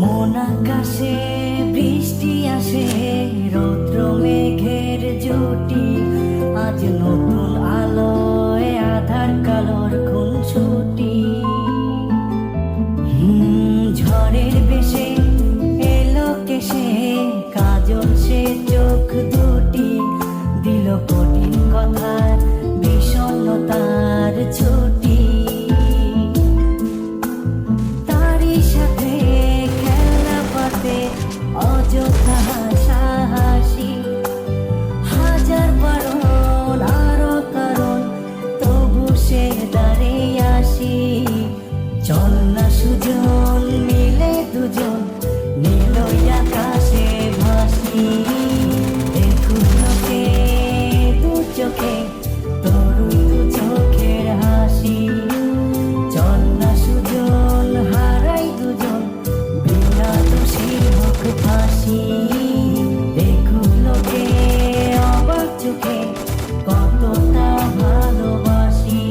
মন আকাশে বৃষ্টি আসে, রৌদ্র মেঘের জুটি, আজ নতুন আলোয় আধার কালোর খুনসুটি। ঝড়ের বেশে এলো কেশে, কাজল সে চোখ দুটি, দিল কঠিন কথার বিষণ্ণতার ছুটি। তারই সাথে খেলা পাতে অযথা হাসাহাসি, হাজার বারণ আরো কারণ, তবু সে দাঁড়িয়ে আসি। চল না সুজন মিলে দুজন, নীলই আকাশে ভাসি। দেখুন লোকে দু চোখে তরুণ দু চোখের হাসি। চল না সুজন হারাই দুজন, বিনা দোষী হোক ফাঁসি। দেখুন লোকে অবাক চোখে কতটা ভালোবাসি।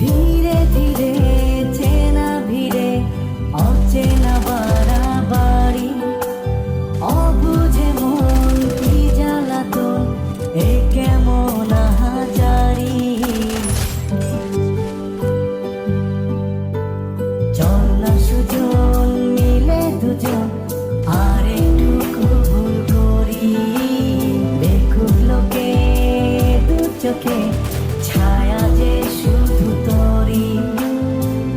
ধীরে ধীরে চেনা ভিড়ে অচেনা বাড়াবাড়ি, অবুঝে মন কি জ্বালাতন, এ কেমন আহাজারি। চল না সুজন মিলে দুজন, আর একটু ভুল করি। দেখুক লোকে দু চোখে ছায়া যে শুধু তোরি।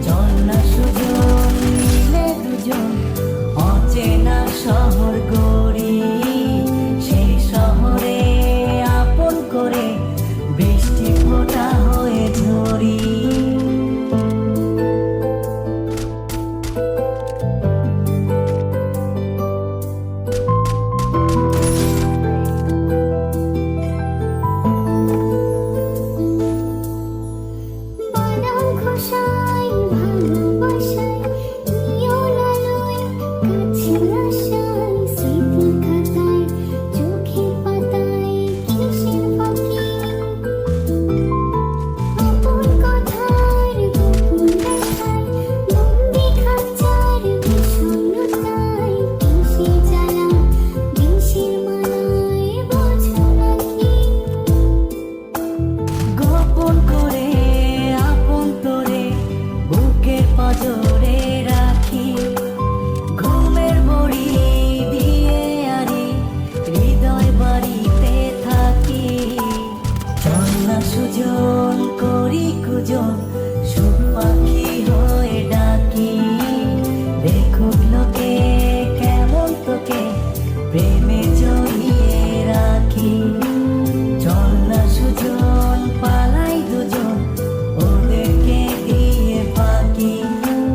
চল না সুজন মিলে দুজন, অচেনা শহর গড়ি। সেই শহরে আপন করে বৃষ্টি ফোঁটা হয়ে ঝরি। জোরে রাখি ঘুমের বড়ি দিয়ে আরি, হৃদয় বাড়িতে থাকি। চল না সুজন করি কুজন, সুখ পাখি হয়ে ডাকি। দেখুক লোকে কেমন তোকে প্রেমে জড়িয়ে রাখি। চল না সুজন পালাই দুজন, ওদেরকে দিয়ে ফাঁকি।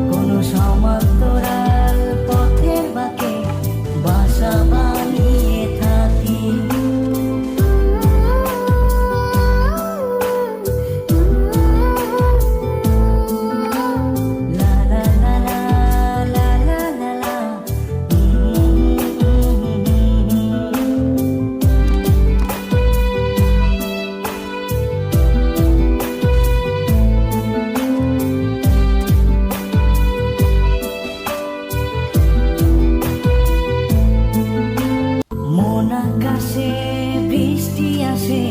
কোনো সমান্তরাল পথের বাঁকে বাসা বানিয়ে থাকি। লা লা লা লা লা লা লা। মন আকাশে বৃষ্টি আসে,